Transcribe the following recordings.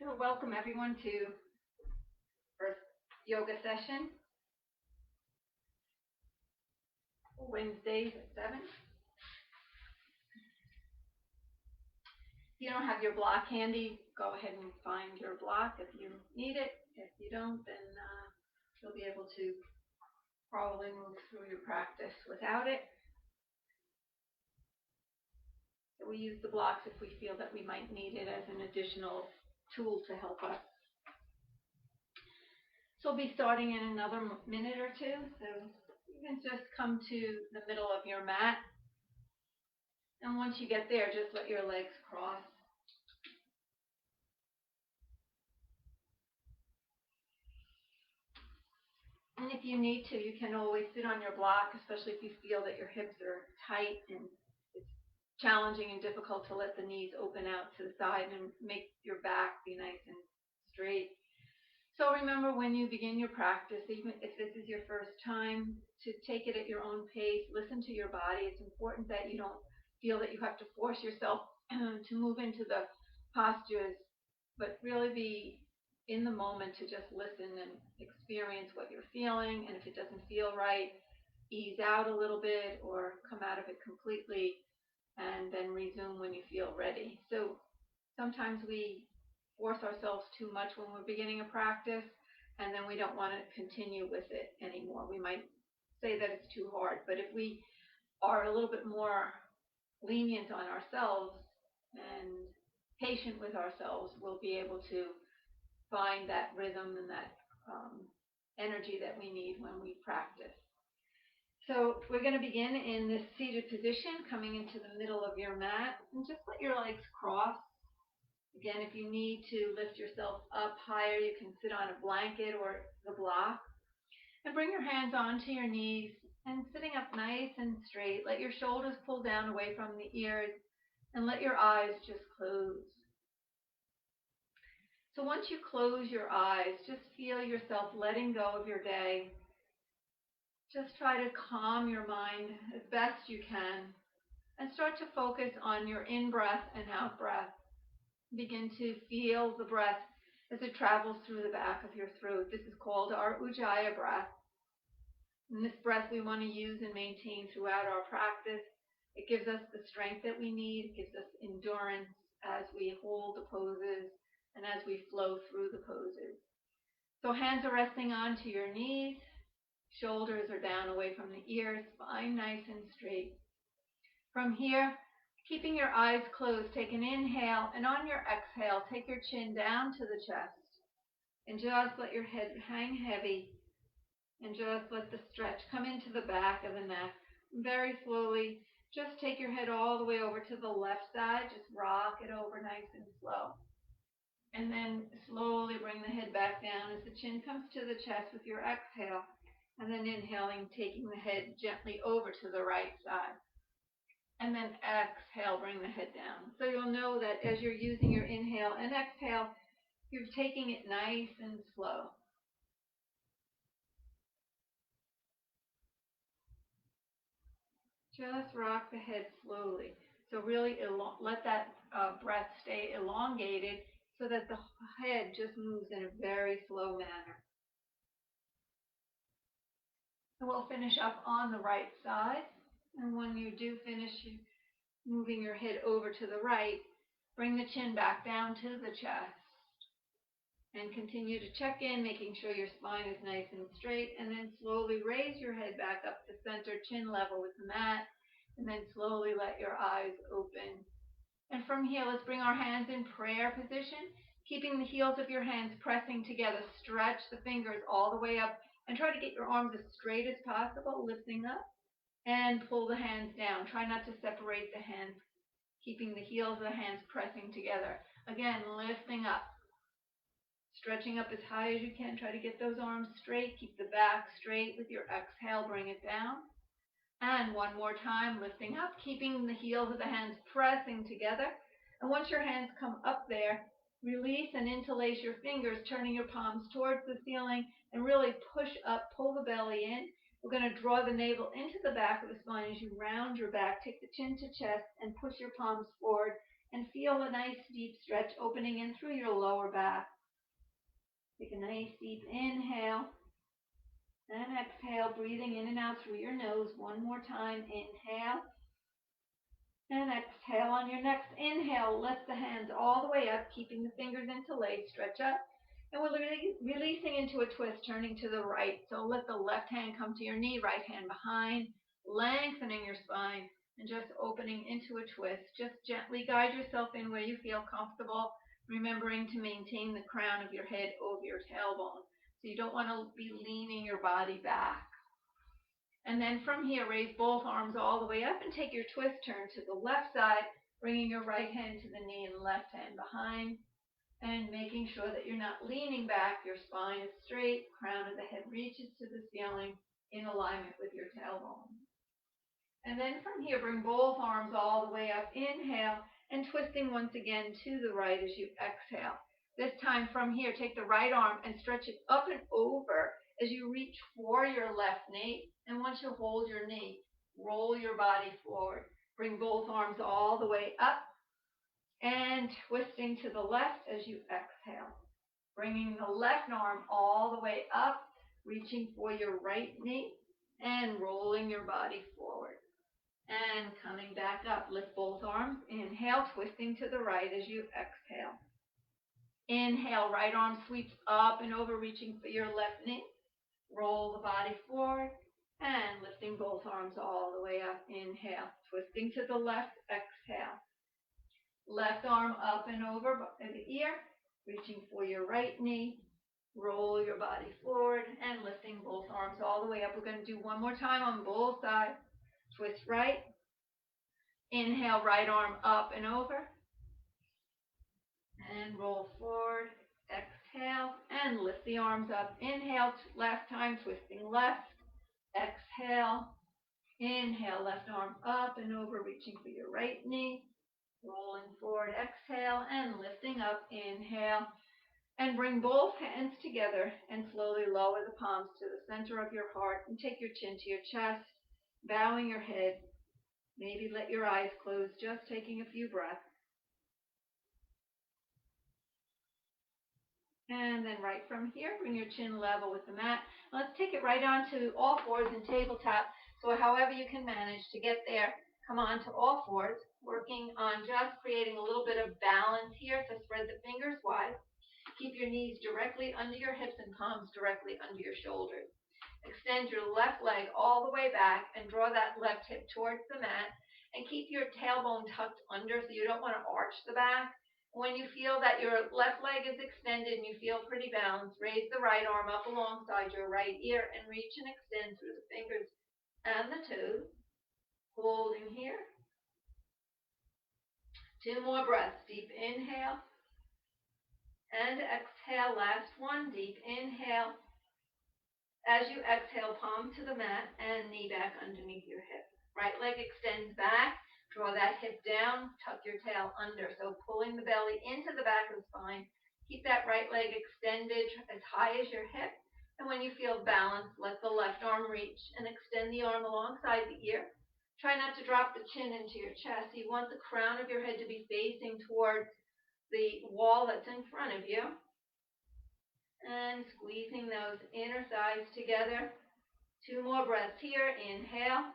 So welcome everyone to first yoga session, Wednesdays at 7. If you don't have your block handy, go ahead and find your block if you need it. If you don't, then you'll be able to probably move through your practice without it. So we use the blocks if we feel that we might need it as an additional tool to help us. So we'll be starting in another minute or two. So you can just come to the middle of your mat. And once you get there, just let your legs cross. And if you need to, you can always sit on your block, especially if you feel that your hips are tight and it's challenging and difficult to let the knees open out to the side and make your back be nice and straight. So remember, when you begin your practice, even if this is your first time, to take it at your own pace, listen to your body. It's important that you don't feel that you have to force yourself to move into the postures, but really be in the moment to just listen and experience what you're feeling. And if it doesn't feel right, ease out a little bit or come out of it completely and then resume when you feel ready. So sometimes we force ourselves too much when we're beginning a practice, and then we don't want to continue with it anymore. We might say that it's too hard, but if we are a little bit more lenient on ourselves and patient with ourselves, we'll be able to find that rhythm and that energy that we need when we practice. So we're going to begin in this seated position, coming into the middle of your mat, and just let your legs cross. Again, if you need to lift yourself up higher, you can sit on a blanket or the block. And bring your hands onto your knees and sitting up nice and straight. Let your shoulders pull down away from the ears and let your eyes just close. So once you close your eyes, just feel yourself letting go of your day. Just try to calm your mind as best you can and start to focus on your in-breath and out-breath. Begin to feel the breath as it travels through the back of your throat. This is called our Ujjayi breath. And this breath we want to use and maintain throughout our practice. It gives us the strength that we need. It gives us endurance as we hold the poses and as we flow through the poses. So hands are resting onto your knees. Shoulders are down away from the ears. Spine nice and straight. From here, keeping your eyes closed, take an inhale, and on your exhale, take your chin down to the chest. And just let your head hang heavy, and just let the stretch come into the back of the neck. Very slowly, just take your head all the way over to the left side. Just rock it over nice and slow. And then slowly bring the head back down as the chin comes to the chest with your exhale. And then inhaling, taking the head gently over to the right side. And then exhale, bring the head down. So you'll know that as you're using your inhale and exhale, you're taking it nice and slow. Just rock the head slowly. So really let that breath stay elongated so that the head just moves in a very slow manner. So we'll finish up on the right side. And when you do finish moving your head over to the right, bring the chin back down to the chest. And continue to check in, making sure your spine is nice and straight. And then slowly raise your head back up to center, chin level with the mat. And then slowly let your eyes open. And from here, let's bring our hands in prayer position, keeping the heels of your hands pressing together. Stretch the fingers all the way up and try to get your arms as straight as possible, lifting up. And pull the hands down. Try not to separate the hands, keeping the heels of the hands pressing together. Again, lifting up. Stretching up as high as you can. Try to get those arms straight. Keep the back straight with your exhale. Bring it down. And one more time, lifting up, keeping the heels of the hands pressing together. And once your hands come up there, release and interlace your fingers, turning your palms towards the ceiling and really push up, pull the belly in. We're going to draw the navel into the back of the spine as you round your back. Take the chin to chest and push your palms forward and feel a nice deep stretch opening in through your lower back. Take a nice deep inhale and exhale, breathing in and out through your nose. One more time. Inhale and exhale. On your next inhale, lift the hands all the way up, keeping the fingers interlaced. Stretch up. And we're releasing into a twist, turning to the right. So let the left hand come to your knee, right hand behind, lengthening your spine, and just opening into a twist. Just gently guide yourself in where you feel comfortable, remembering to maintain the crown of your head over your tailbone. So you don't want to be leaning your body back. And then from here, raise both arms all the way up and take your twist turn to the left side, bringing your right hand to the knee and left hand behind, and making sure that you're not leaning back. Your spine is straight, crown of the head reaches to the ceiling in alignment with your tailbone. And then from here, bring both arms all the way up. Inhale, and twisting once again to the right as you exhale. This time from here, take the right arm and stretch it up and over as you reach for your left knee. And once you hold your knee, roll your body forward. Bring both arms all the way up and twisting to the left as you exhale. Bringing the left arm all the way up, reaching for your right knee and rolling your body forward. And coming back up, lift both arms. Inhale, twisting to the right as you exhale. Inhale, right arm sweeps up and over, reaching for your left knee. Roll the body forward and lifting both arms all the way up. Inhale, twisting to the left, exhale. Left arm up and over by the ear, reaching for your right knee. Roll your body forward and lifting both arms all the way up. We're going to do one more time on both sides. Twist right. Inhale, right arm up and over. And roll forward. Exhale and lift the arms up. Inhale, last time, twisting left. Exhale. Inhale, left arm up and over, reaching for your right knee. Rolling forward, exhale, and lifting up. Inhale. And bring both hands together and slowly lower the palms to the center of your heart and take your chin to your chest, bowing your head. Maybe let your eyes close, just taking a few breaths. And then right from here, bring your chin level with the mat. Let's take it right onto all fours in tabletop. So however you can manage to get there, come on to all fours, working on just creating a little bit of balance here. So spread the fingers wide. Keep your knees directly under your hips and palms directly under your shoulders. Extend your left leg all the way back and draw that left hip towards the mat. And keep your tailbone tucked under so you don't want to arch the back. When you feel that your left leg is extended and you feel pretty balanced, raise the right arm up alongside your right ear and reach and extend through the fingers and the toes. Holding here. 2 more breaths. Deep inhale. And exhale. Last one. Deep inhale. As you exhale, palm to the mat and knee back underneath your hip. Right leg extends back. Draw that hip down, tuck your tail under. So pulling the belly into the back of the spine. Keep that right leg extended as high as your hip. And when you feel balanced, let the left arm reach and extend the arm alongside the ear. Try not to drop the chin into your chest. You want the crown of your head to be facing towards the wall that's in front of you. And squeezing those inner thighs together. 2 more breaths here. Inhale.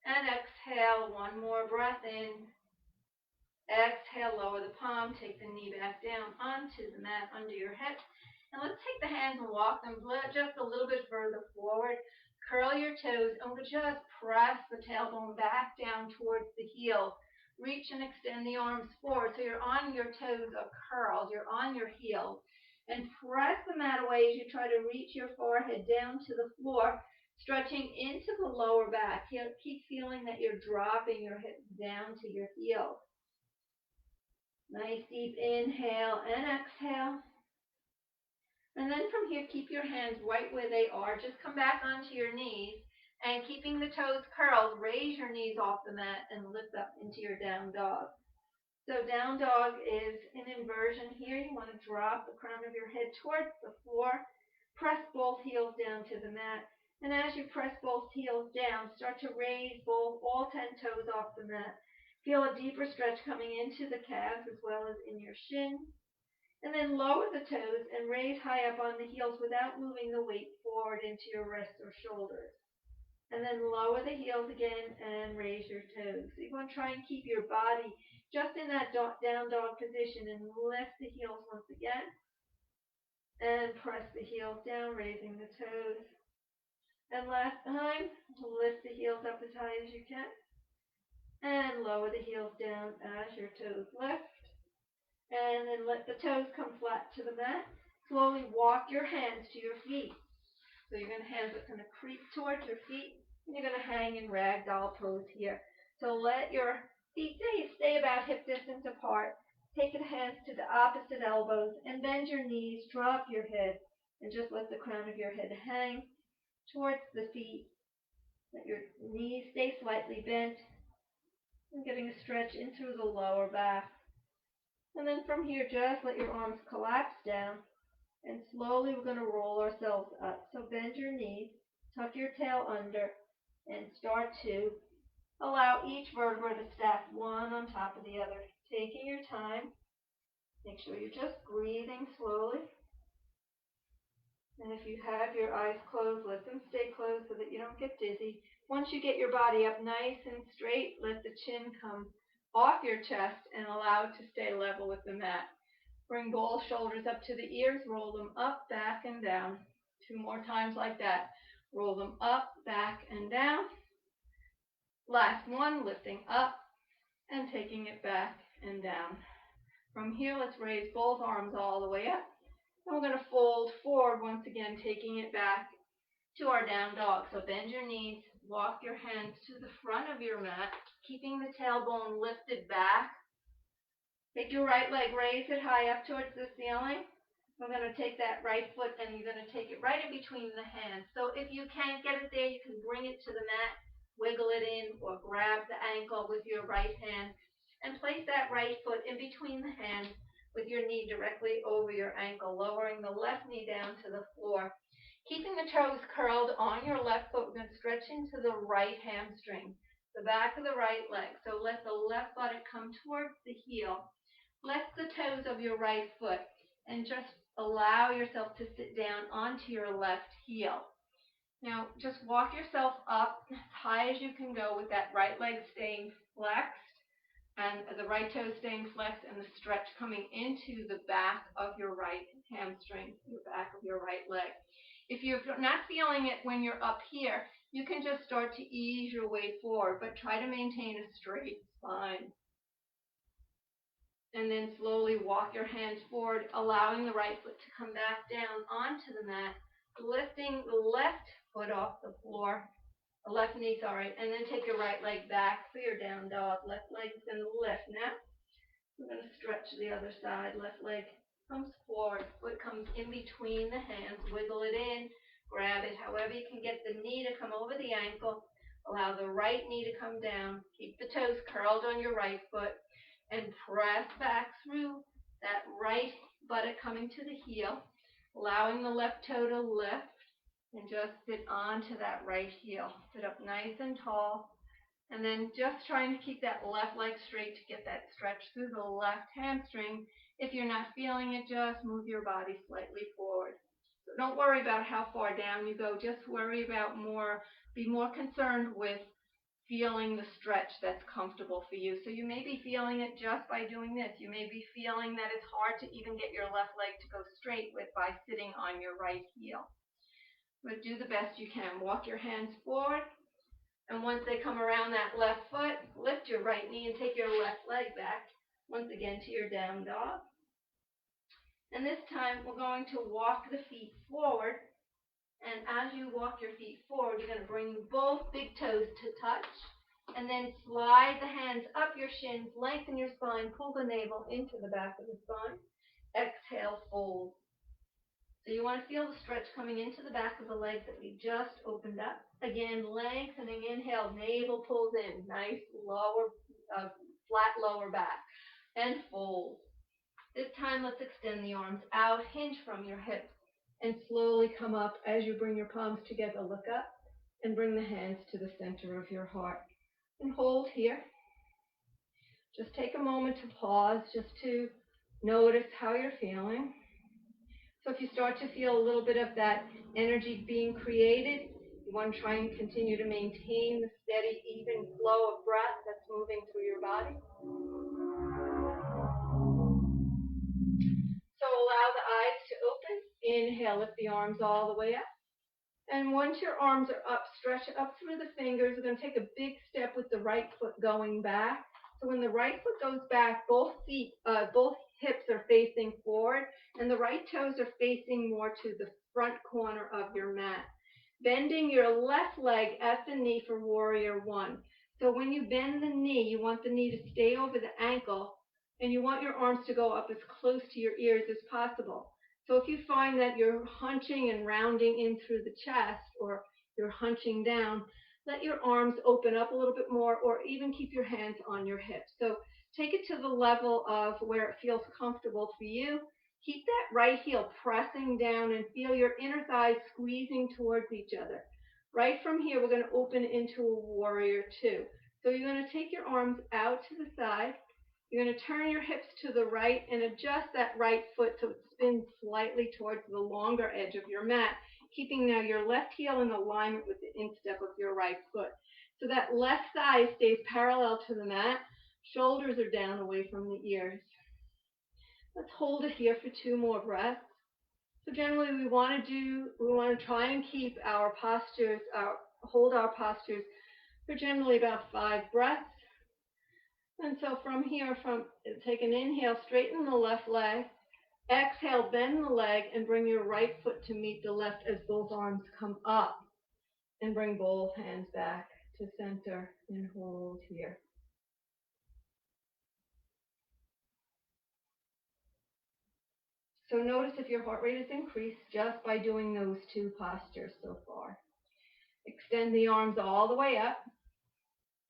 And exhale, 1 more breath in. Exhale, lower the palm, take the knee back down onto the mat under your hip. And let's take the hands and walk them just a little bit further forward. Curl your toes and we'll just press the tailbone back down towards the heel. Reach and extend the arms forward so you're on your toes are curled, you're on your heels. And press the mat away as you try to reach your forehead down to the floor. Stretching into the lower back. Keep feeling that you're dropping your hips down to your heels. Nice deep inhale and exhale. And then from here, keep your hands right where they are. Just come back onto your knees. And keeping the toes curled, raise your knees off the mat and lift up into your down dog. So down dog is an inversion here. You want to drop the crown of your head towards the floor. Press both heels down to the mat. And as you press both heels down, start to raise all 10 toes off the mat. Feel a deeper stretch coming into the calves as well as in your shins. And then lower the toes and raise high up on the heels without moving the weight forward into your wrists or shoulders. And then lower the heels again and raise your toes. So you want to try and keep your body just in that down dog position and lift the heels once again. And press the heels down, raising the toes. And last time, lift the heels up as high as you can. And lower the heels down as your toes lift. And then let the toes come flat to the mat. Slowly walk your hands to your feet. So your hands are going to creep towards your feet. And you're going to hang in ragdoll pose here. So let your feet stay about hip distance apart. Take your hands to the opposite elbows and bend your knees. Drop your head and just let the crown of your head hang towards the feet. Let your knees stay slightly bent. And getting a stretch into the lower back. And then from here, just let your arms collapse down. And slowly we're going to roll ourselves up. So bend your knees, tuck your tail under, and start to allow each vertebra to stack one on top of the other. Taking your time. Make sure you're just breathing slowly. And if you have your eyes closed, let them stay closed so that you don't get dizzy. Once you get your body up nice and straight, let the chin come off your chest and allow it to stay level with the mat. Bring both shoulders up to the ears, roll them up, back, and down. 2 more times like that. Roll them up, back, and down. Last one, lifting up and taking it back and down. From here, let's raise both arms all the way up. And we're going to fold forward once again, taking it back to our down dog. So bend your knees, walk your hands to the front of your mat, keeping the tailbone lifted back. Take your right leg, raise it high up towards the ceiling. We're going to take that right foot and you're going to take it right in between the hands. So if you can't get it there, you can bring it to the mat, wiggle it in, or grab the ankle with your right hand and place that right foot in between the hands with your knee directly over your ankle, lowering the left knee down to the floor. Keeping the toes curled on your left foot, we're going to stretch into the right hamstring, the back of the right leg. So let the left buttock come towards the heel. Lift the toes of your right foot and just allow yourself to sit down onto your left heel. Now, just walk yourself up as high as you can go with that right leg staying flexed and the right toe staying flexed and the stretch coming into the back of your right hamstring, the back of your right leg. If you're not feeling it when you're up here, you can just start to ease your way forward, but try to maintain a straight spine. And then slowly walk your hands forward, allowing the right foot to come back down onto the mat, lifting the left foot off the floor, the left knee, sorry, and then take your right leg back for your down dog. Left leg's going to lift. Now, we're going to stretch the other side. Left leg comes forward, foot comes in between the hands, wiggle it in, grab it however you can get the knee to come over the ankle, allow the right knee to come down, keep the toes curled on your right foot, and press back through that right buttock coming to the heel, allowing the left toe to lift, and just sit onto that right heel. Sit up nice and tall, and then just trying to keep that left leg straight to get that stretch through the left hamstring. If you're not feeling it, just move your body slightly forward. So don't worry about how far down you go. Just worry about be more concerned with feeling the stretch that's comfortable for you. So you may be feeling it just by doing this. You may be feeling that it's hard to even get your left leg to go straight with by sitting on your right heel. But do the best you can. Walk your hands forward, and once they come around that left foot, lift your right knee and take your left leg back once again to your down dog. And this time we're going to walk the feet forward. And as you walk your feet forward, you're going to bring both big toes to touch. And then slide the hands up your shins, lengthen your spine, pull the navel into the back of the spine. Exhale, fold. So you want to feel the stretch coming into the back of the leg that we just opened up. Again, lengthening, inhale, navel pulls in. Nice lower, flat lower back. And fold. This time, let's extend the arms out, hinge from your hips. And slowly come up as you bring your palms together. Look up and bring the hands to the center of your heart. And hold here. Just take a moment to pause, just to notice how you're feeling. So if you start to feel a little bit of that energy being created, you want to try and continue to maintain the steady, even flow of breath that's moving through your body. So allow the eyes to open. Inhale, lift the arms all the way up. And once your arms are up, stretch up through the fingers. We're going to take a big step with the right foot going back. So when the right foot goes back, both hips are facing forward, and the right toes are facing more to the front corner of your mat. Bending your left leg at the knee for warrior one. So when you bend the knee, you want the knee to stay over the ankle, and you want your arms to go up as close to your ears as possible. So if you find that you're hunching and rounding in through the chest, or you're hunching down, let your arms open up a little bit more, or even keep your hands on your hips. So take it to the level of where it feels comfortable for you. Keep that right heel pressing down and feel your inner thighs squeezing towards each other. Right from here, we're going to open into a warrior two. So you're going to take your arms out to the side. You're going to turn your hips to the right and adjust that right foot so it spins slightly towards the longer edge of your mat, keeping now your left heel in alignment with the instep of your right foot. So that left thigh stays parallel to the mat. Shoulders are down away from the ears. Let's hold it here for 2 more breaths. So generally we want to try and keep our postures, hold our postures for generally about 5 breaths. And so from here, take an inhale, straighten the left leg. Exhale, bend the leg and bring your right foot to meet the left as both arms come up. And bring both hands back to center and hold here. So notice if your heart rate is increased just by doing those 2 postures so far. Extend the arms all the way up.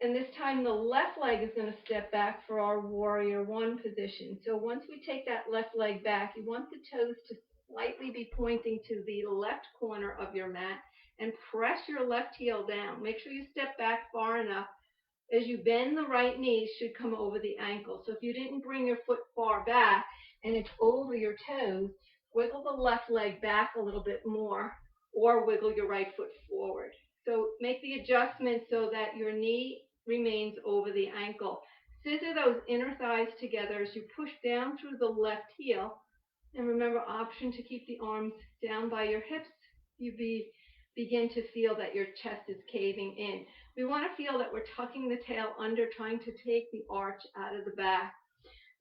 And this time the left leg is going to step back for our warrior one position. So once we take that left leg back, you want the toes to slightly be pointing to the left corner of your mat and press your left heel down. Make sure you step back far enough. As you bend, the right knee should come over the ankle. So if you didn't bring your foot far back and it's over your toes, wiggle the left leg back a little bit more or wiggle your right foot forward. So make the adjustment so that your knee remains over the ankle. Scissor those inner thighs together as you push down through the left heel. And remember, option to keep the arms down by your hips. You begin to feel that your chest is caving in. We want to feel that we're tucking the tail under, trying to take the arch out of the back.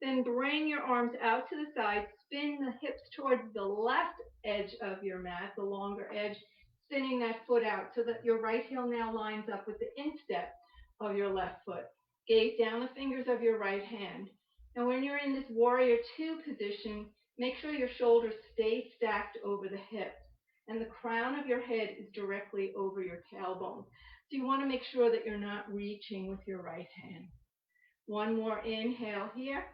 Then bring your arms out to the side, spin the hips towards the left edge of your mat, the longer edge, spinning that foot out so that your right heel now lines up with the instep of your left foot. Gaze down the fingers of your right hand. Now when you're in this warrior two position, make sure your shoulders stay stacked over the hips and the crown of your head is directly over your tailbone. So you want to make sure that you're not reaching with your right hand. One more inhale here.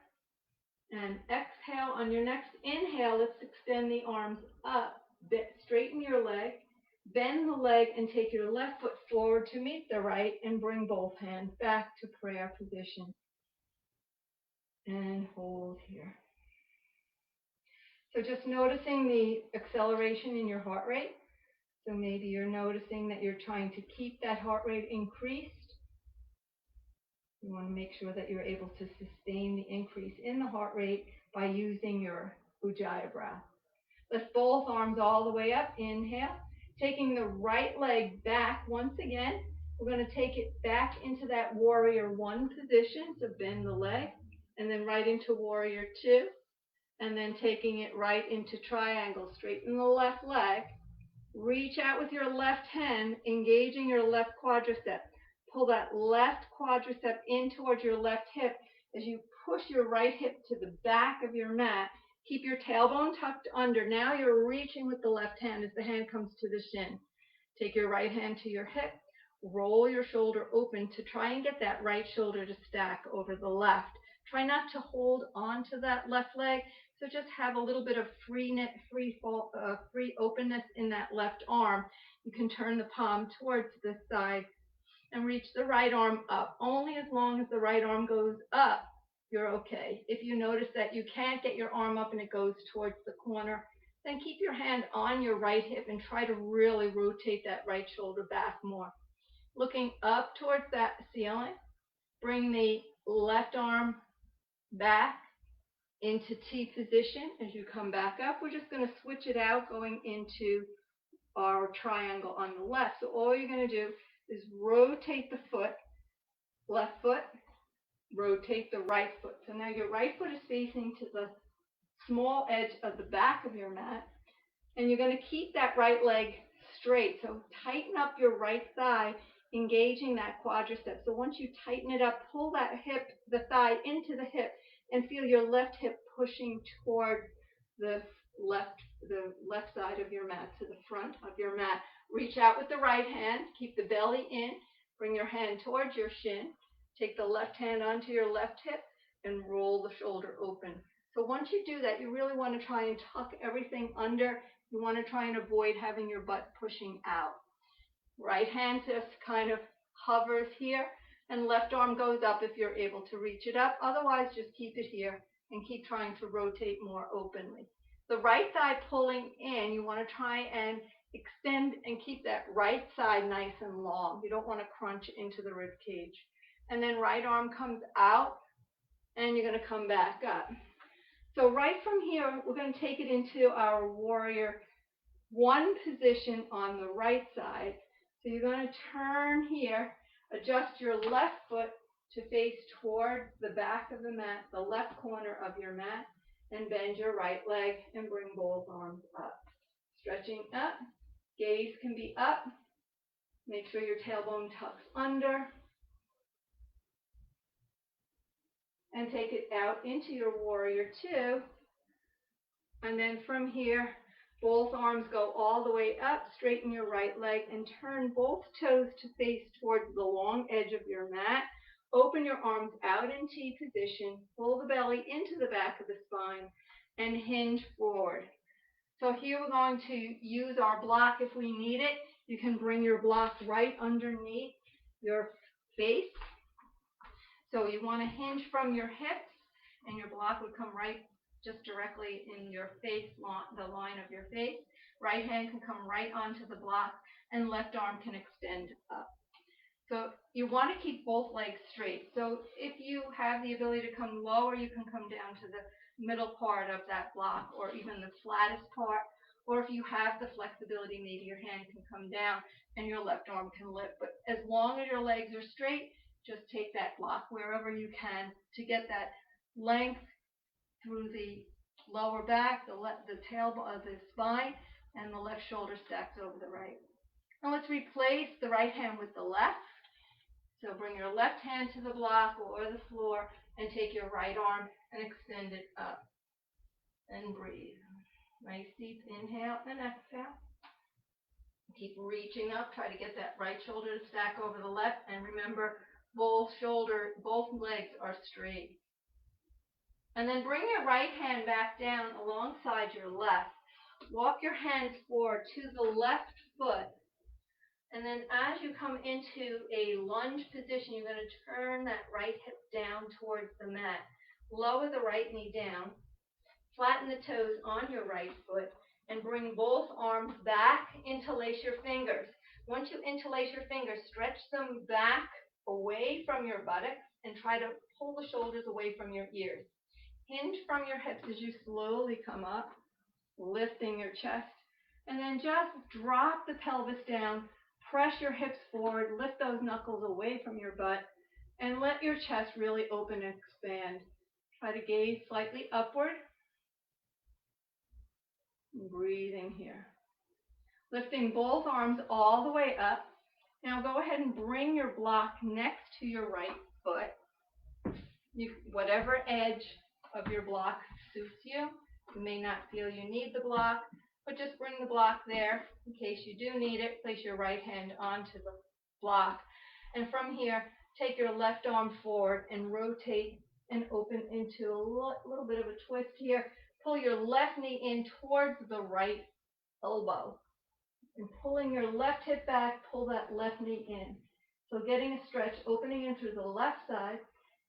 And exhale. On your next inhale, let's extend the arms up. Straighten your leg. Bend the leg and take your left foot forward to meet the right and bring both hands back to prayer position. And hold here. So just noticing the acceleration in your heart rate. So maybe you're noticing that you're trying to keep that heart rate increased. You want to make sure that you're able to sustain the increase in the heart rate by using your Ujjayi breath. Lift both arms all the way up. Inhale. Taking the right leg back once again. We're going to take it back into that warrior one position. So bend the leg and then right into warrior two. And then taking it right into triangle. Straighten the left leg. Reach out with your left hand, engaging your left quadricep. Pull that left quadricep in towards your left hip as you push your right hip to the back of your mat. Keep your tailbone tucked under. Now you're reaching with the left hand as the hand comes to the shin. Take your right hand to your hip. Roll your shoulder open to try and get that right shoulder to stack over the left. Try not to hold on to that left leg. So just have a little bit of free openness in that left arm. You can turn the palm towards the side and reach the right arm up. Only as long as the right arm goes up you're okay. If you notice that you can't get your arm up and it goes towards the corner, then keep your hand on your right hip and try to really rotate that right shoulder back more. Looking up towards that ceiling, bring the left arm back into T position. As you come back up, we're just going to switch it out going into our triangle on the left. So all you're going to do is rotate the foot, left foot, rotate the right foot. So now your right foot is facing to the small edge of the back of your mat, and you're going to keep that right leg straight. So tighten up your right thigh, engaging that quadricep. So once you tighten it up, pull that hip, the thigh into the hip, and feel your left hip pushing toward the left side of your mat, to the front of your mat. Reach out with the right hand, keep the belly in, bring your hand towards your shin, take the left hand onto your left hip, and roll the shoulder open. So once you do that, you really want to try and tuck everything under. You want to try and avoid having your butt pushing out. Right hand just kind of hovers here, and left arm goes up if you're able to reach it up. Otherwise, just keep it here and keep trying to rotate more openly. The right thigh pulling in, you want to try and extend and keep that right side nice and long. You don't want to crunch into the rib cage. And then right arm comes out, and you're going to come back up. So right from here, we're going to take it into our warrior one position on the right side. So you're going to turn here, adjust your left foot to face toward the back of the mat, the left corner of your mat, and bend your right leg and bring both arms up. Stretching up, gaze can be up. Make sure your tailbone tucks under. And take it out into your warrior two. And then from here, both arms go all the way up, straighten your right leg, and turn both toes to face towards the long edge of your mat. Open your arms out in T position, pull the belly into the back of the spine, and hinge forward. So here we're going to use our block if we need it. You can bring your block right underneath your face. So you want to hinge from your hips, and your block would come right just directly in your face, the line of your face. Right hand can come right onto the block, and left arm can extend up. So you want to keep both legs straight. So if you have the ability to come lower, you can come down to the middle part of that block, or even the flattest part. Or if you have the flexibility, maybe your hand can come down and your left arm can lift. But as long as your legs are straight, just take that block wherever you can to get that length through the lower back, the tailbone, the spine, and the left shoulder stacks over the right. Now let's replace the right hand with the left. So bring your left hand to the block or the floor and take your right arm and extend it up. And breathe. Nice deep inhale and exhale. Keep reaching up. Try to get that right shoulder to stack over the left. And remember, both legs are straight. And then bring your right hand back down alongside your left. Walk your hands forward to the left foot. And then as you come into a lunge position, you're going to turn that right hip down towards the mat. Lower the right knee down. Flatten the toes on your right foot. And bring both arms back. Interlace your fingers. Once you interlace your fingers, stretch them back away from your buttocks and try to pull the shoulders away from your ears. Hinge from your hips as you slowly come up, lifting your chest, and then just drop the pelvis down, press your hips forward, lift those knuckles away from your butt, and let your chest really open and expand. Try to gaze slightly upward, breathing here. Lifting both arms all the way up. Now go ahead and bring your block next to your right foot. Whatever edge of your block suits you. You may not feel you need the block, but just bring the block there in case you do need it. Place your right hand onto the block. And from here, take your left arm forward and rotate and open into a little bit of a twist here. Pull your left knee in towards the right elbow. And pulling your left hip back, pull that left knee in. So getting a stretch, opening in through the left side,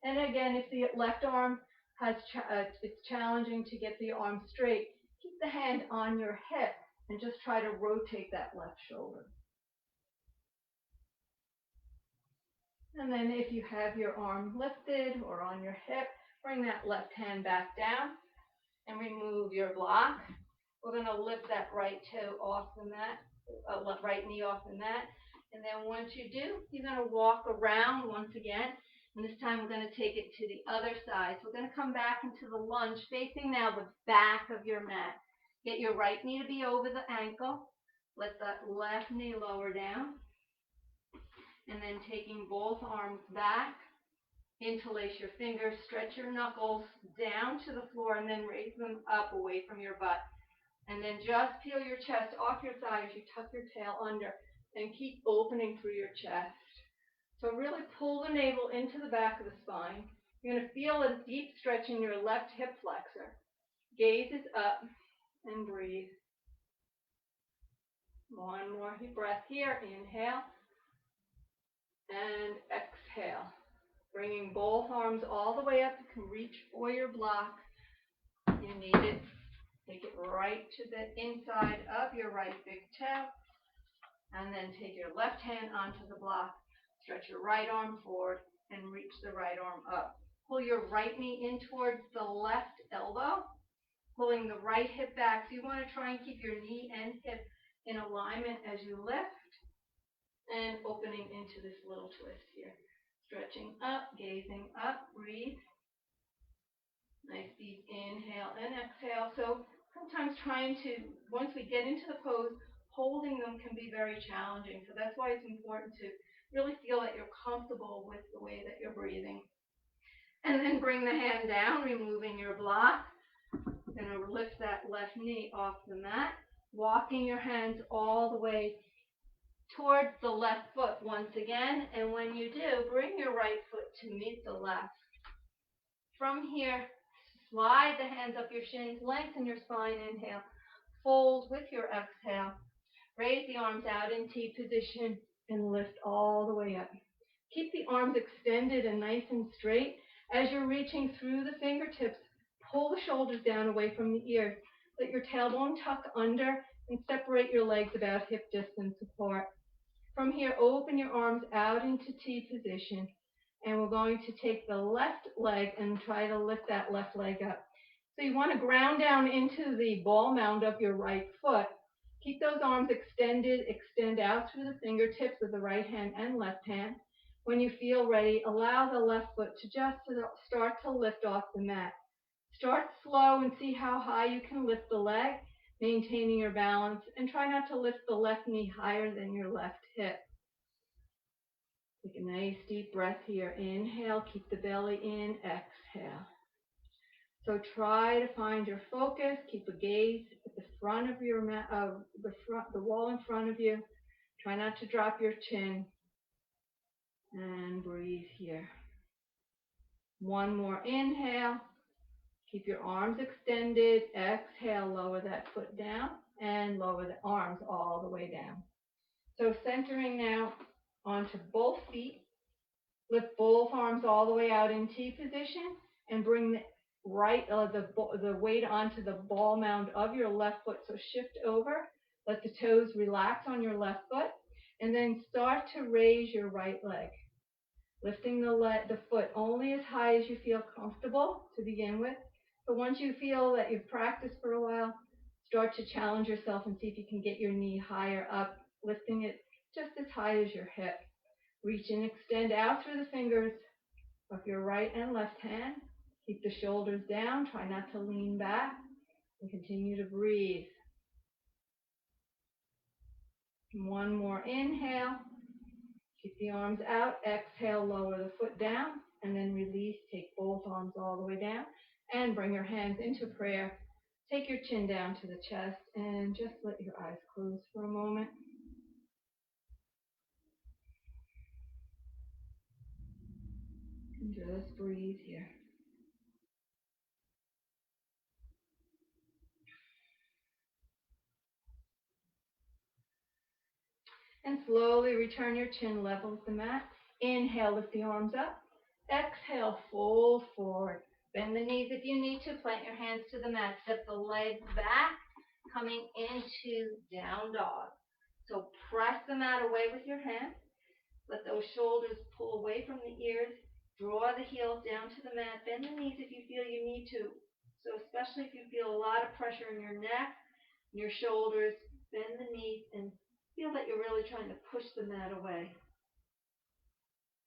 And again, if the left arm it's challenging to get the arm straight, keep the hand on your hip and just try to rotate that left shoulder. And then if you have your arm lifted or on your hip, bring that left hand back down and remove your block. We're going to lift that right toe off the mat, right knee off the mat. And then once you do, you're going to walk around once again. And this time we're going to take it to the other side. So we're going to come back into the lunge, facing now the back of your mat. Get your right knee to be over the ankle. Let that left knee lower down. And then taking both arms back, interlace your fingers, stretch your knuckles down to the floor, and then raise them up away from your butt. And then just peel your chest off your thigh as you tuck your tail under, and keep opening through your chest. So really pull the navel into the back of the spine. You're going to feel a deep stretch in your left hip flexor. Gaze is up and breathe. One more breath here. Inhale and exhale. Bringing both arms all the way up. You can reach for your block. You need it. Take it right to the inside of your right big toe. And then take your left hand onto the block. Stretch your right arm forward and reach the right arm up. Pull your right knee in towards the left elbow, pulling the right hip back. So you want to try and keep your knee and hip in alignment as you lift, and opening into this little twist here. Stretching up, gazing up, breathe. Nice deep inhale and exhale. So sometimes trying to, once we get into the pose, holding them can be very challenging. So that's why it's important to really feel that you're comfortable with the way that you're breathing. And then bring the hand down, removing your block. And lift that left knee off the mat, walking your hands all the way towards the left foot once again. And when you do, bring your right foot to meet the left. From here, slide the hands up your shins, lengthen your spine, inhale. Fold with your exhale. Raise the arms out in T position and lift all the way up. Keep the arms extended and nice and straight. As you're reaching through the fingertips, pull the shoulders down away from the ears. Let your tailbone tuck under and separate your legs about hip distance apart. From here, open your arms out into T position. And we're going to take the left leg and try to lift that left leg up. So you want to ground down into the ball mound of your right foot. Keep those arms extended, extend out through the fingertips of the right hand and left hand. When you feel ready, allow the left foot to just start to lift off the mat. Start slow and see how high you can lift the leg, maintaining your balance, and try not to lift the left knee higher than your left hip. Take a nice deep breath here. Inhale, keep the belly in, exhale. So try to find your focus. Keep a gaze at the front of your the wall in front of you. Try not to drop your chin. And breathe here. One more inhale. Keep your arms extended. Exhale, lower that foot down and lower the arms all the way down. So centering now onto both feet. Lift both arms all the way out in T position and bring the weight onto the ball mound of your left foot. So shift over. Let the toes relax on your left foot. And then start to raise your right leg. Lifting the foot only as high as you feel comfortable to begin with. But once you feel that you've practiced for a while, start to challenge yourself and see if you can get your knee higher up, lifting it just as high as your hip. Reach and extend out through the fingers of your right and left hand. Keep the shoulders down. Try not to lean back. And continue to breathe. One more inhale. Keep the arms out. Exhale, lower the foot down. And then release. Take both arms all the way down. And bring your hands into prayer. Take your chin down to the chest. And just let your eyes close for a moment. And just breathe here. And slowly return your chin level with the mat. Inhale, lift the arms up. exhale, fold forward. Bend the knees if you need to. Plant your hands to the mat. Step the legs back, coming into down dog. So press the mat away with your hands. Let those shoulders pull away from the ears. Draw the heels down to the mat. Bend the knees if you feel you need to. So especially if you feel a lot of pressure in your neck, your shoulders, bend the knees and feel that you're really trying to push the mat away.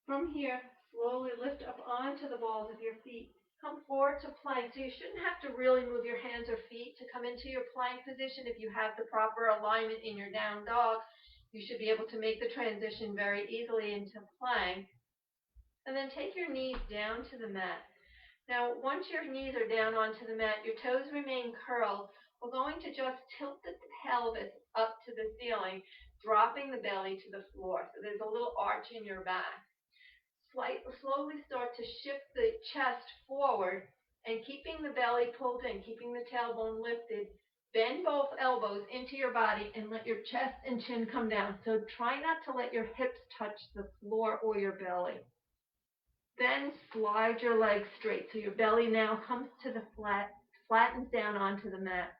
From here, slowly lift up onto the balls of your feet. Come forward to plank. So you shouldn't have to really move your hands or feet to come into your plank position. If you have the proper alignment in your down dog, you should be able to make the transition very easily into plank. And then take your knees down to the mat. Now, once your knees are down onto the mat, your toes remain curled. We're going to just tilt the pelvis up to the ceiling, dropping the belly to the floor. So there's a little arch in your back. Slowly start to shift the chest forward and keeping the belly pulled in, keeping the tailbone lifted. Bend both elbows into your body and let your chest and chin come down. So try not to let your hips touch the floor or your belly. Then slide your legs straight. So your belly now comes to the flattens down onto the mat.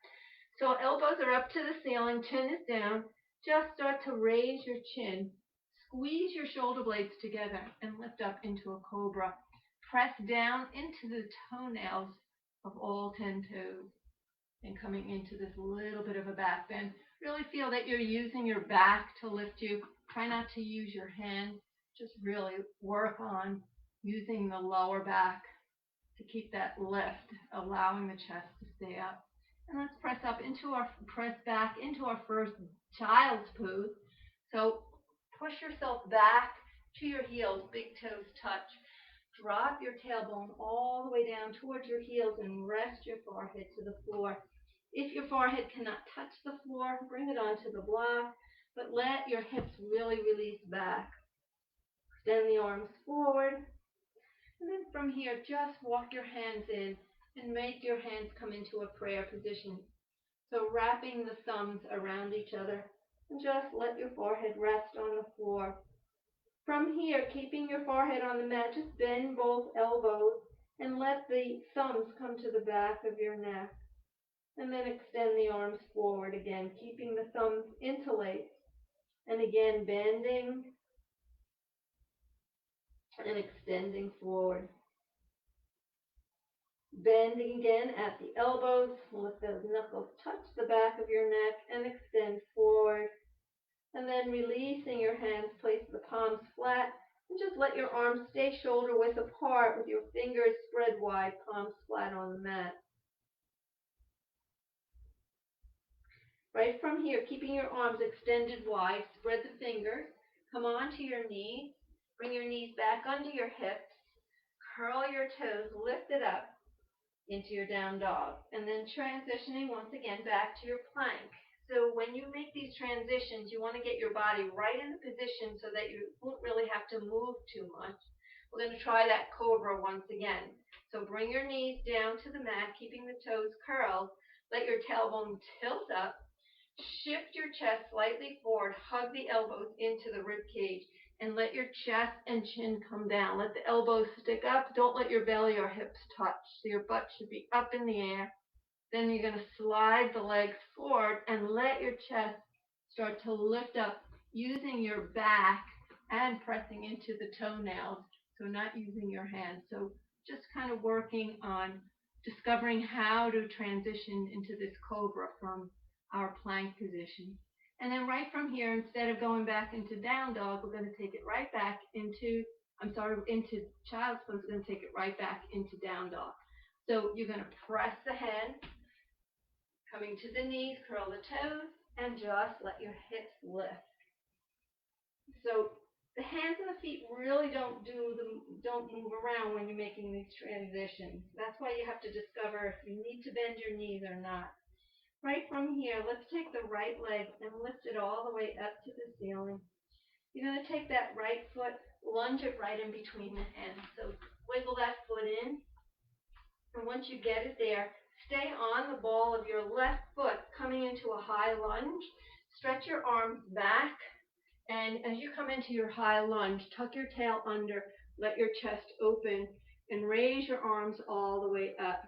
So elbows are up to the ceiling, chin is down. Just start to raise your chin. Squeeze your shoulder blades together and lift up into a cobra. Press down into the toenails of all 10 toes and coming into this little bit of a back bend. Really feel that you're using your back to lift you. Try not to use your hands. Just really work on using the lower back to keep that lift, allowing the chest to stay up. And let's press back into our first child's pose. So push yourself back to your heels, big toes touch. Drop your tailbone all the way down towards your heels and rest your forehead to the floor. If your forehead cannot touch the floor, bring it onto the block, but let your hips really release back. Extend the arms forward. And then from here, just walk your hands in and make your hands come into a prayer position. So wrapping the thumbs around each other and just let your forehead rest on the floor. From here, keeping your forehead on the mat, just bend both elbows and let the thumbs come to the back of your neck. And then extend the arms forward again, keeping the thumbs interlaced. And again, bending and extending forward. Bending again at the elbows. Let those knuckles touch the back of your neck and extend forward. And then releasing your hands, place the palms flat and just let your arms stay shoulder width apart with your fingers spread wide, palms flat on the mat. Right from here, keeping your arms extended wide, spread the fingers, come onto your knees, bring your knees back under your hips, curl your toes, lift it up into your down dog, and then transitioning once again back to your plank. So when you make these transitions, you want to get your body right in the position so that you won't really have to move too much. We're going to try that Cobra once again. So bring your knees down to the mat, keeping the toes curled. Let your tailbone tilt up. Shift your chest slightly forward. Hug the elbows into the rib cage. And let your chest and chin come down. Let the elbows stick up. Don't let your belly or hips touch. So your butt should be up in the air. Then you're going to slide the legs forward and let your chest start to lift up using your back and pressing into the toenails. So not using your hands. So just kind of working on discovering how to transition into this Cobra from our plank position. And then right from here, instead of going back into down dog, we're going to take it right back into child's pose. We're going to take it right back into down dog. So you're going to press the hands, coming to the knees, curl the toes, and just let your hips lift. So the hands and the feet really don't move around when you're making these transitions. That's why you have to discover if you need to bend your knees or not. Right from here, let's take the right leg and lift it all the way up to the ceiling. You're going to take that right foot, lunge it right in between the hands. So wiggle that foot in. And once you get it there, stay on the ball of your left foot coming into a high lunge. Stretch your arms back. And as you come into your high lunge, tuck your tail under. Let your chest open and raise your arms all the way up.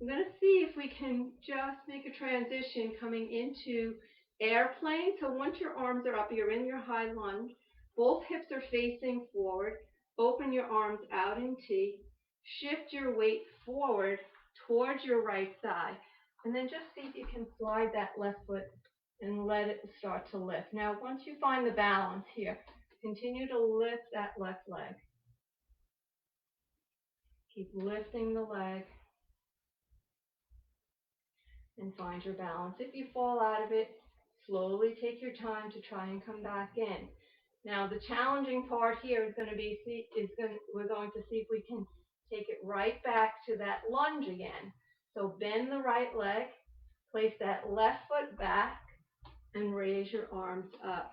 I'm going to see if we can just make a transition coming into airplane. So once your arms are up, you're in your high lunge. Both hips are facing forward. Open your arms out in T. Shift your weight forward towards your right thigh. And then just see if you can slide that left foot and let it start to lift. Now, once you find the balance here, continue to lift that left leg. Keep lifting the leg and find your balance. If you fall out of it, slowly take your time to try and come back in. Now, the challenging part here is going to be, we're going to see if we can take it right back to that lunge again. So bend the right leg, place that left foot back, and raise your arms up.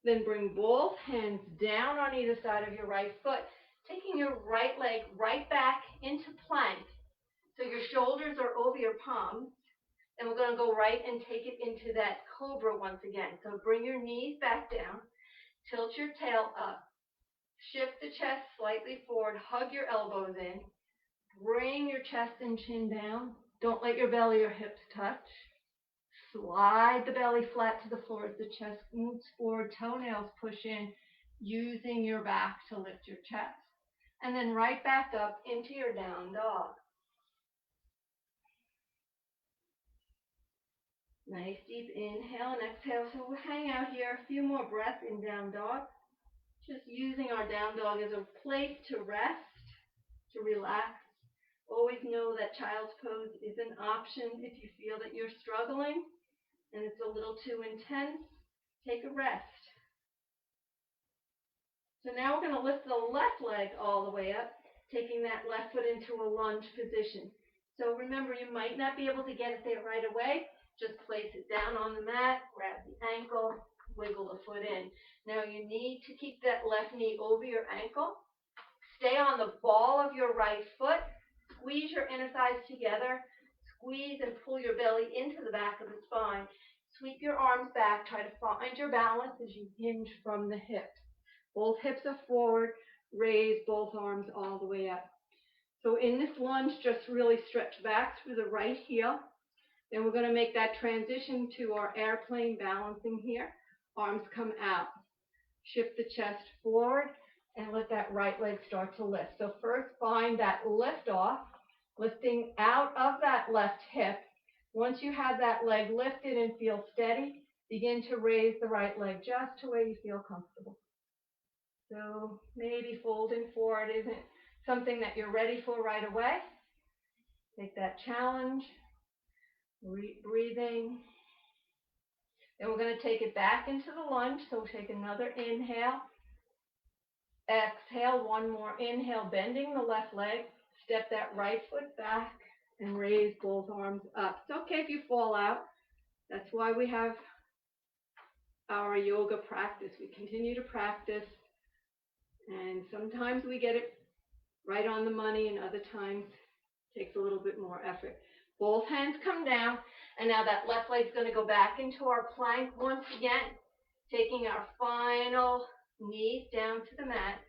Then bring both hands down on either side of your right foot, taking your right leg right back into plank. So your shoulders are over your palms. And we're going to go right and take it into that Cobra once again. So bring your knees back down, tilt your tail up, shift the chest slightly forward, hug your elbows in, bring your chest and chin down. Don't let your belly or hips touch. Slide the belly flat to the floor as the chest moves forward, toenails push in, using your back to lift your chest. And then right back up into your down dog. Nice deep inhale and exhale. So we'll hang out here a few more breaths in down dog. Just using our down dog as a place to rest, to relax. Always know that child's pose is an option if you feel that you're struggling and it's a little too intense. Take a rest. So now we're going to lift the left leg all the way up, taking that left foot into a lunge position. So remember, you might not be able to get it there right away. Just place it down on the mat, grab the ankle, wiggle the foot in. Now you need to keep that left knee over your ankle. Stay on the ball of your right foot. Squeeze your inner thighs together. Squeeze and pull your belly into the back of the spine. Sweep your arms back. Try to find your balance as you hinge from the hips. Both hips are forward. Raise both arms all the way up. So in this lunge, just really stretch back through the right heel. Then we're going to make that transition to our airplane balancing here. Arms come out. Shift the chest forward and let that right leg start to lift. So first find that lift off, lifting out of that left hip. Once you have that leg lifted and feel steady, begin to raise the right leg just to where you feel comfortable. So maybe folding forward isn't something that you're ready for right away. Take that challenge. Breathing. Then we're going to take it back into the lunge. So take another inhale. Exhale, one more inhale, bending the left leg. Step that right foot back and raise both arms up. It's okay if you fall out. That's why we have our yoga practice. We continue to practice. And sometimes we get it right on the money, and other times it takes a little bit more effort. Both hands come down, and now that left leg's going to go back into our plank once again, taking our final knees down to the mat,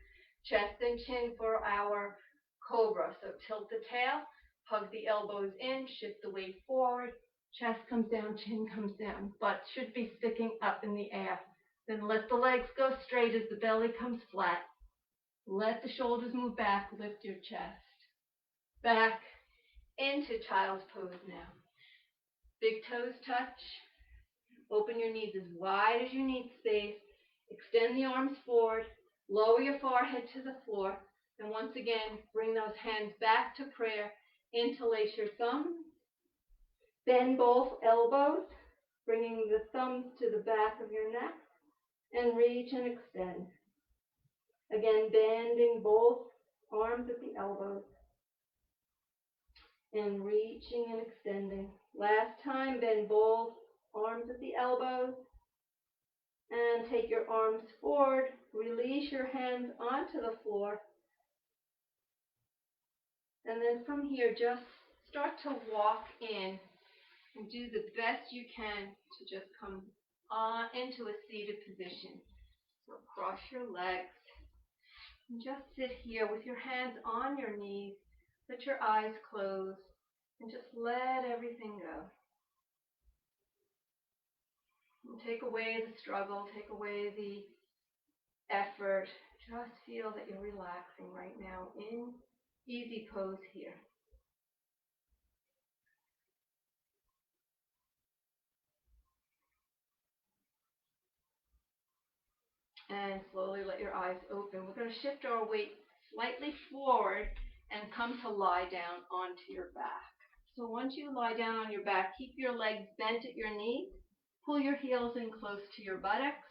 chest and chin for our Cobra. So tilt the tail, hug the elbows in, shift the weight forward, chest comes down, chin comes down, butt should be sticking up in the air. Then let the legs go straight as the belly comes flat. Let the shoulders move back, lift your chest. Back into child's pose now. Big toes touch. Open your knees as wide as you need space. Extend the arms forward. Lower your forehead to the floor. And once again, bring those hands back to prayer. Interlace your thumbs. Bend both elbows, bringing the thumbs to the back of your neck. And reach and extend. Again, bending both arms at the elbows. And reaching and extending. Last time, bend both arms at the elbows. And take your arms forward. Release your hands onto the floor. And then from here, just start to walk in and do the best you can to just come into a seated position. So cross your legs. And just sit here with your hands on your knees. Let your eyes close and just let everything go. And take away the struggle, take away the effort. Just feel that you're relaxing right now in easy pose here. And slowly let your eyes open. We're going to shift our weight slightly forward and come to lie down onto your back. So once you lie down on your back, keep your legs bent at your knees. Pull your heels in close to your buttocks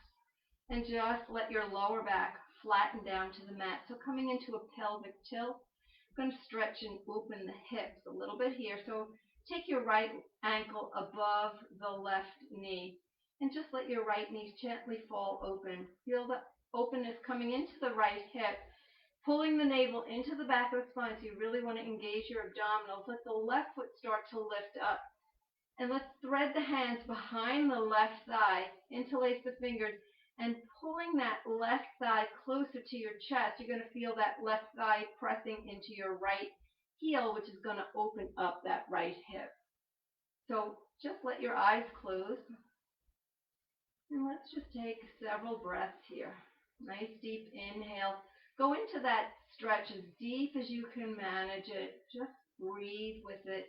and just let your lower back flatten down to the mat. So coming into a pelvic tilt, I'm going to stretch and open the hips a little bit here. So take your right ankle above the left knee and just let your right knee gently fall open. Feel the openness coming into the right hip, pulling the navel into the back of the spine, so you really want to engage your abdominals. Let the left foot start to lift up. And let's thread the hands behind the left thigh, interlace the fingers, and pulling that left thigh closer to your chest. You're going to feel that left thigh pressing into your right heel, which is going to open up that right hip. So just let your eyes close. And let's just take several breaths here. Nice deep inhale. Go into that stretch as deep as you can manage it. Just breathe with it.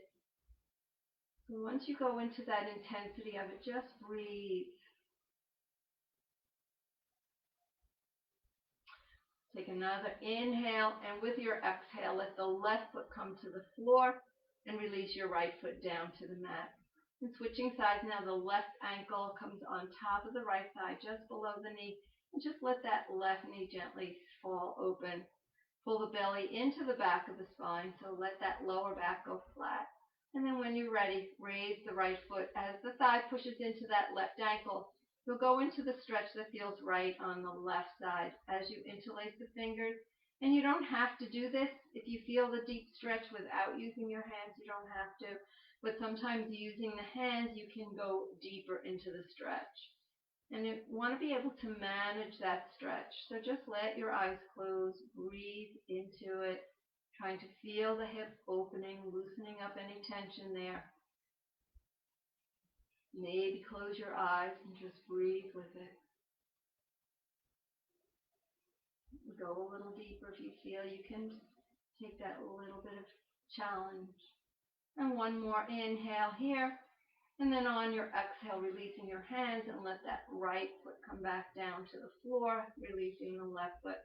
So once you go into that intensity of it, just breathe. Take another inhale, and with your exhale, let the left foot come to the floor and release your right foot down to the mat. And switching sides now, the left ankle comes on top of the right thigh, just below the knee, and just let that left knee gently fall open. Pull the belly into the back of the spine, so let that lower back go flat. And then when you're ready, raise the right foot as the thigh pushes into that left ankle. You'll go into the stretch that feels right on the left side as you interlace the fingers. And you don't have to do this. If you feel the deep stretch without using your hands, you don't have to. But sometimes using the hands, you can go deeper into the stretch. And you want to be able to manage that stretch. So just let your eyes close, breathe into it, trying to feel the hip opening, loosening up any tension there. Maybe close your eyes and just breathe with it. Go a little deeper if you feel you can take that little bit of challenge. And one more inhale here. And then on your exhale, releasing your hands and let that right foot come back down to the floor, releasing the left foot.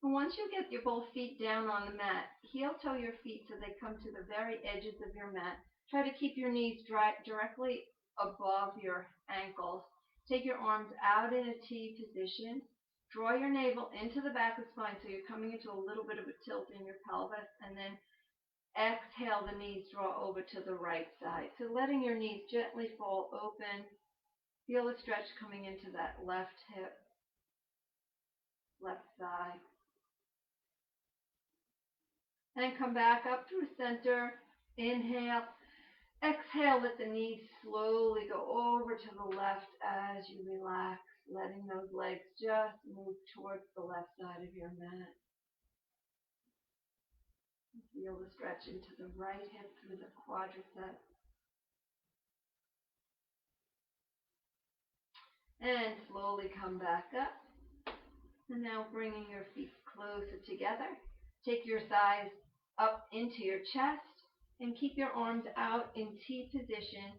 And once you get your both feet down on the mat, heel toe your feet so they come to the very edges of your mat. Try to keep your knees directly above your ankles. Take your arms out in a T position. Draw your navel into the back of the spine so you're coming into a little bit of a tilt in your pelvis, and then exhale, the knees draw over to the right side. So letting your knees gently fall open. Feel the stretch coming into that left hip, left thigh. And come back up through center. Inhale. Exhale, let the knees slowly go over to the left as you relax, letting those legs just move towards the left side of your mat. Feel the stretch into the right hip through the quadriceps. And slowly come back up. And now bringing your feet closer together. Take your thighs up into your chest and keep your arms out in T position.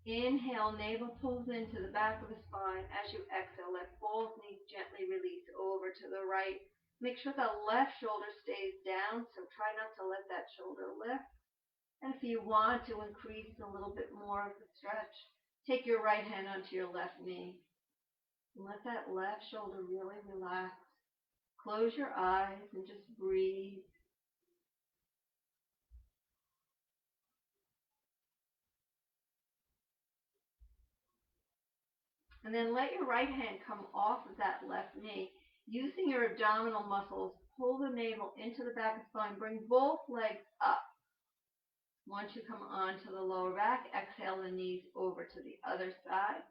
Inhale, navel pulls into the back of the spine. As you exhale, let both knees gently release over to the right. Make sure the left shoulder stays down, so try not to let that shoulder lift. And if you want to increase a little bit more of the stretch, take your right hand onto your left knee. And let that left shoulder really relax. Close your eyes and just breathe. And then let your right hand come off of that left knee. Using your abdominal muscles, pull the navel into the back of the spine. Bring both legs up. Once you come onto the lower back, exhale the knees over to the other side,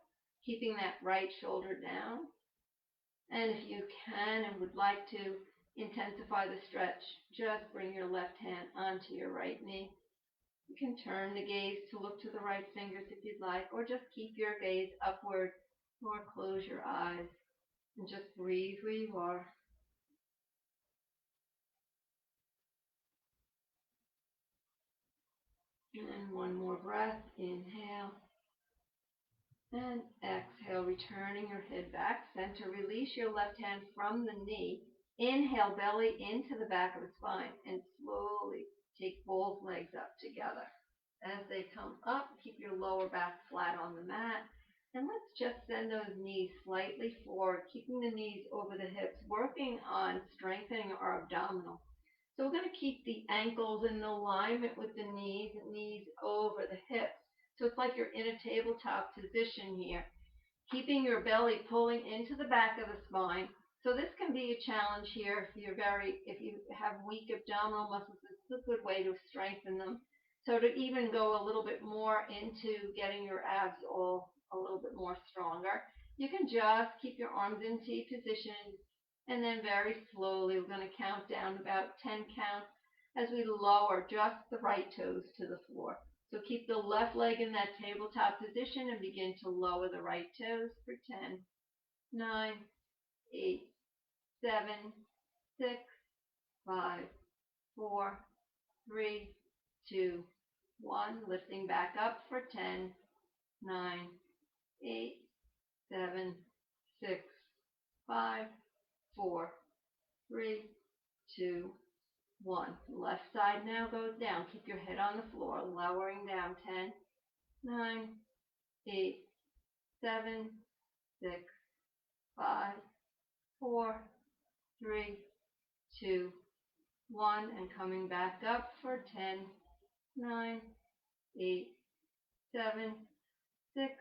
keeping that right shoulder down. And if you can and would like to intensify the stretch, just bring your left hand onto your right knee. You can turn the gaze to look to the right fingers if you'd like, or just keep your gaze upward, or close your eyes and just breathe where you are. And one more breath. Inhale and exhale, returning your head back center. Release your left hand from the knee. Inhale, belly into the back of the spine, and slowly take both legs up together. As they come up, keep your lower back flat on the mat. And let's just send those knees slightly forward, keeping the knees over the hips, working on strengthening our abdominal. So we're going to keep the ankles in alignment with the knees over the hips. So it's like you're in a tabletop position here, keeping your belly pulling into the back of the spine. So this can be a challenge here if you have weak abdominal muscles. It's a good way to strengthen them. So to even go a little bit more into getting your abs all a little bit more stronger, you can just keep your arms in T position. And then very slowly, we're going to count down about 10 counts as we lower just the right toes to the floor. So keep the left leg in that tabletop position and begin to lower the right toes for 10, 9, 8, 7, 6, 5, 4, 3, 2, 1. Lifting back up for 10, 9, 8, 7, 6, 5, 4, 3, 2, 1. Left side now goes down. Keep your head on the floor, lowering down. 10, 9, 8, 7, 6, 5, 4, 3, 2, 1. And coming back up for 10, 9, 8, 7, 6,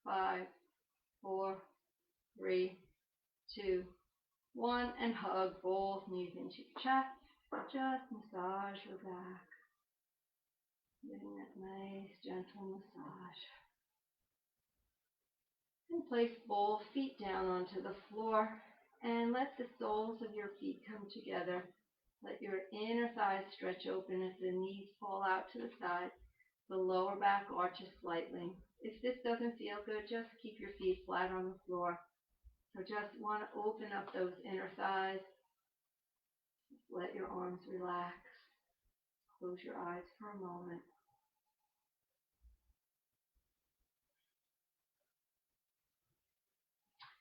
5, 4, 3, 2, 1. And hug both knees into your chest. Just massage your back, getting that nice gentle massage. And place both feet down onto the floor and let the soles of your feet come together. Let your inner thighs stretch open as the knees fall out to the side. The lower back arches slightly. If this doesn't feel good, just keep your feet flat on the floor. So just want to open up those inner thighs. Let your arms relax. Close your eyes for a moment.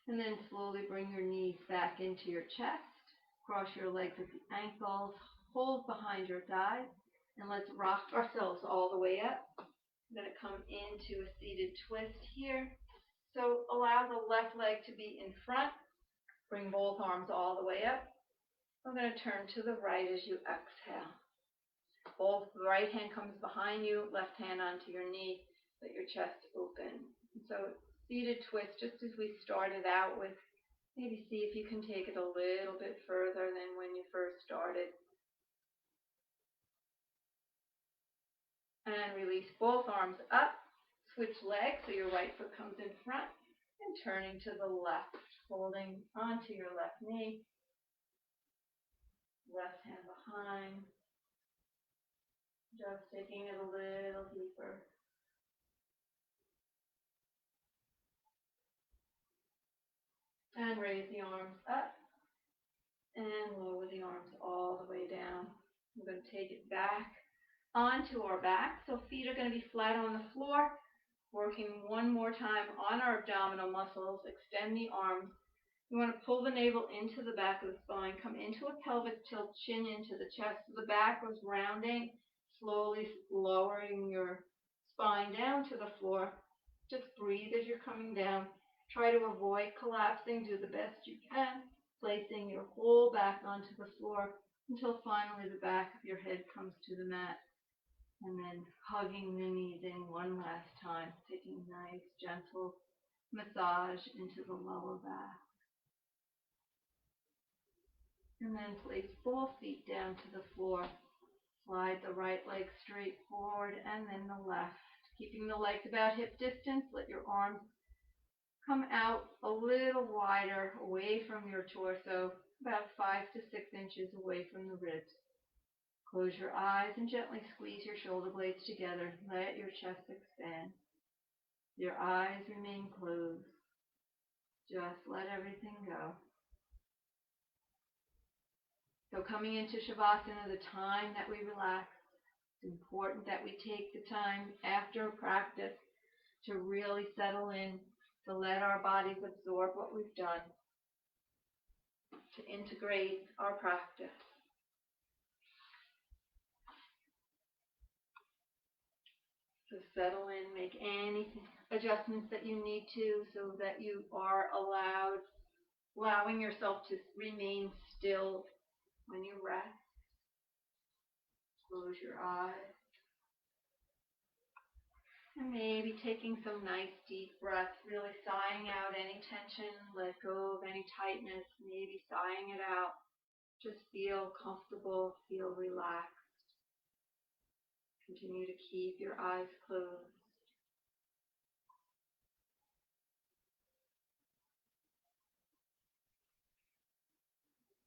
And then slowly bring your knees back into your chest. Cross your legs at the ankles. Hold behind your thighs. And let's rock ourselves all the way up. I'm going to come into a seated twist here. So allow the left leg to be in front. Bring both arms all the way up. I'm going to turn to the right as you exhale. Both the right hand comes behind you, left hand onto your knee. Let your chest open. So seated twist, just as we started out with. Maybe see if you can take it a little bit further than when you first started. And release both arms up. Switch legs so your right foot comes in front and turning to the left, holding onto your left knee. Left hand behind. Just taking it a little deeper. And raise the arms up and lower the arms all the way down. We're going to take it back onto our back. So feet are going to be flat on the floor. Working one more time on our abdominal muscles. Extend the arms. You want to pull the navel into the back of the spine. Come into a pelvic tilt, chin into the chest. So the back was rounding, slowly lowering your spine down to the floor. Just breathe as you're coming down. Try to avoid collapsing. Do the best you can. Placing your whole back onto the floor until finally the back of your head comes to the mat. And then hugging the knees in one last time. Taking nice, gentle massage into the lower back. And then place both feet down to the floor. Slide the right leg straight forward and then the left. Keeping the legs about hip distance. Let your arms Come out a little wider away from your torso, about 5 to 6 inches away from the ribs. Close your eyes and gently squeeze your shoulder blades together. Let your chest expand. Your eyes remain closed. Just let everything go. So coming into Shavasana, the time that we relax, it's important that we take the time after practice to really settle in, to let our bodies absorb what we've done, to integrate our practice. So settle in, make any adjustments that you need to so that you are allowing yourself to remain still when you rest. Close your eyes. And maybe taking some nice deep breaths, really sighing out any tension, let go of any tightness, maybe sighing it out. Just feel comfortable, feel relaxed. Continue to keep your eyes closed.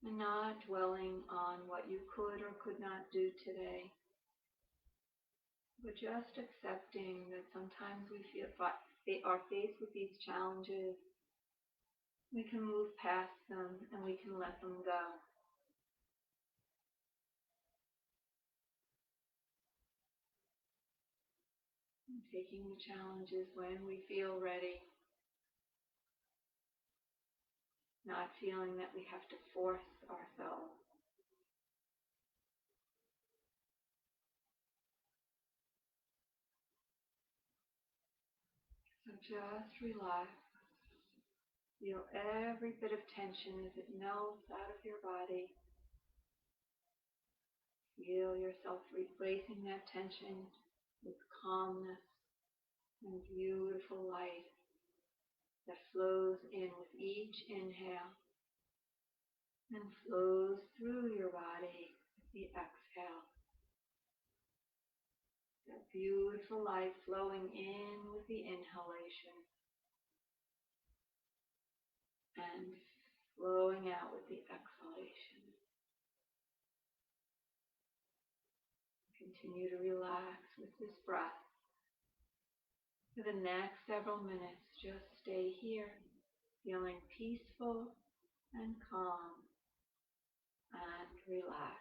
And not dwelling on what you could or could not do today, but just accepting that sometimes we are faced with these challenges. We can move past them and we can let them go. And taking the challenges when we feel ready, not feeling that we have to force ourselves. So just relax. Feel every bit of tension as it melts out of your body. Feel yourself replacing that tension with calmness and beautiful light that flows in with each inhale and flows through your body with the exhale. That beautiful light flowing in with the inhalation and flowing out with the exhalation. Continue to relax with this breath. For the next several minutes, just stay here, feeling peaceful and calm and relaxed.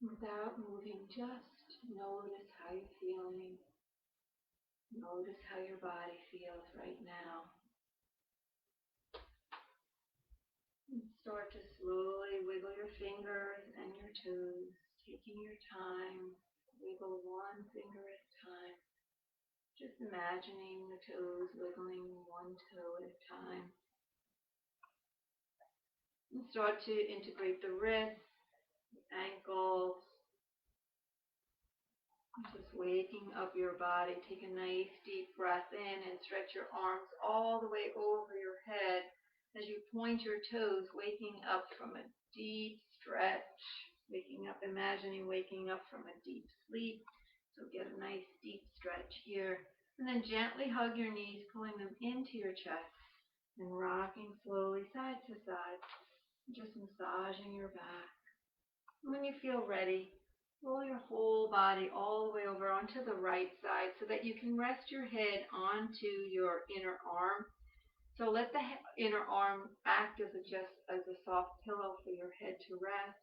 Without moving, just notice how you're feeling. Notice how your body feels right now. And start to slowly wiggle your fingers and your toes, taking your time. Wiggle one finger at a time. Just imagining the toes wiggling one toe at a time. And start to integrate the wrists, the ankles. Just waking up your body. Take a nice deep breath in and stretch your arms all the way over your head as you point your toes, waking up from a deep stretch. Waking up, imagining waking up from a deep sleep. So get a nice deep stretch here. And then gently hug your knees, pulling them into your chest and rocking slowly side to side. Just massaging your back. And when you feel ready, roll your whole body all the way over onto the right side so that you can rest your head onto your inner arm. So let the inner arm act as a soft pillow for your head to rest.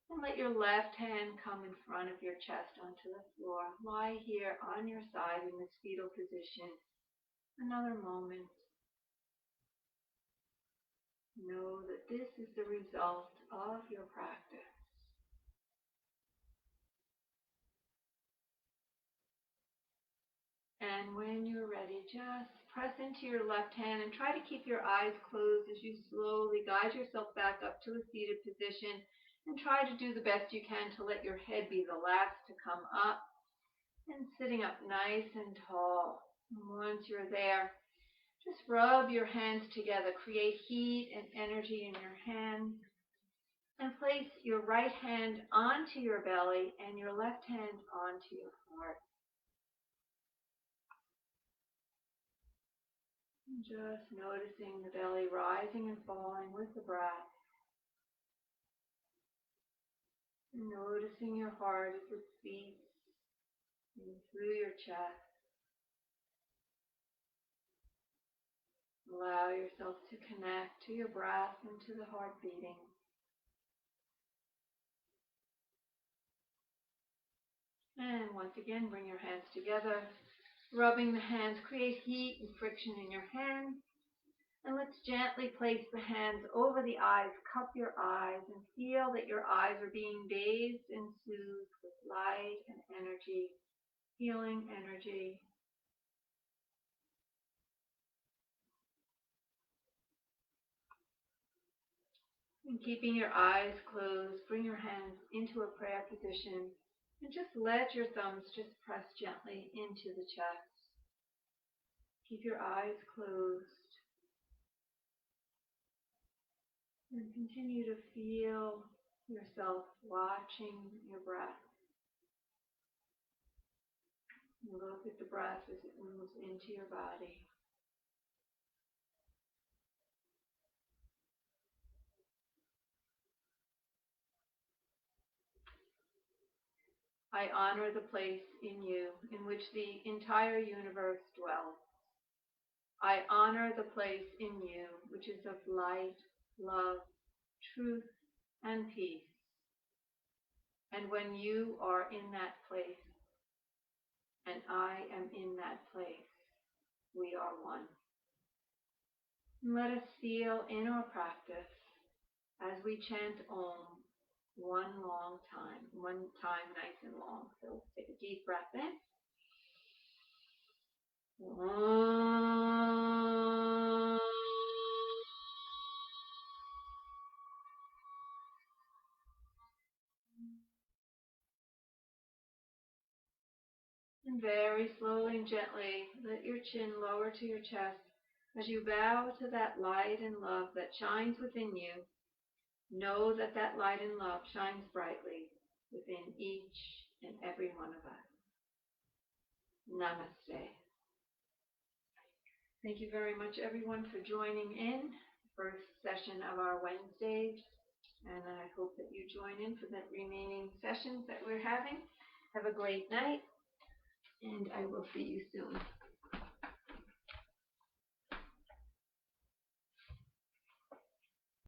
And let your left hand come in front of your chest onto the floor. Lie here on your side in this fetal position. Another moment. Know that this is the result of your practice. And when you're ready, just press into your left hand and try to keep your eyes closed as you slowly guide yourself back up to a seated position. And try to do the best you can to let your head be the last to come up. And sitting up nice and tall. And once you're there, just rub your hands together. Create heat and energy in your hands. And place your right hand onto your belly and your left hand onto your heart. And just noticing the belly rising and falling with the breath. And noticing your heart as it beats through your chest. Allow yourself to connect to your breath and to the heart beating. And once again, bring your hands together. Rubbing the hands, create heat and friction in your hands. And let's gently place the hands over the eyes, cup your eyes, and feel that your eyes are being bathed and soothed with light and energy, healing energy. And keeping your eyes closed, bring your hands into a prayer position and just let your thumbs just press gently into the chest. Keep your eyes closed and continue to feel yourself watching your breath. And look at the breath as it moves into your body. I honor the place in you in which the entire universe dwells. I honor the place in you which is of light, love, truth, and peace. And when you are in that place, and I am in that place, we are one. And let us feel in our practice as we chant Om one time nice and long. So take a deep breath in. Om. And very slowly and gently, let your chin lower to your chest as you bow to that light and love that shines within you. Know that that light and love shines brightly within each and every one of us. Namaste. Thank you very much, everyone, for joining in the first session of our Wednesdays. And I hope that you join in for the remaining sessions that we're having. Have a great night, and I will see you soon.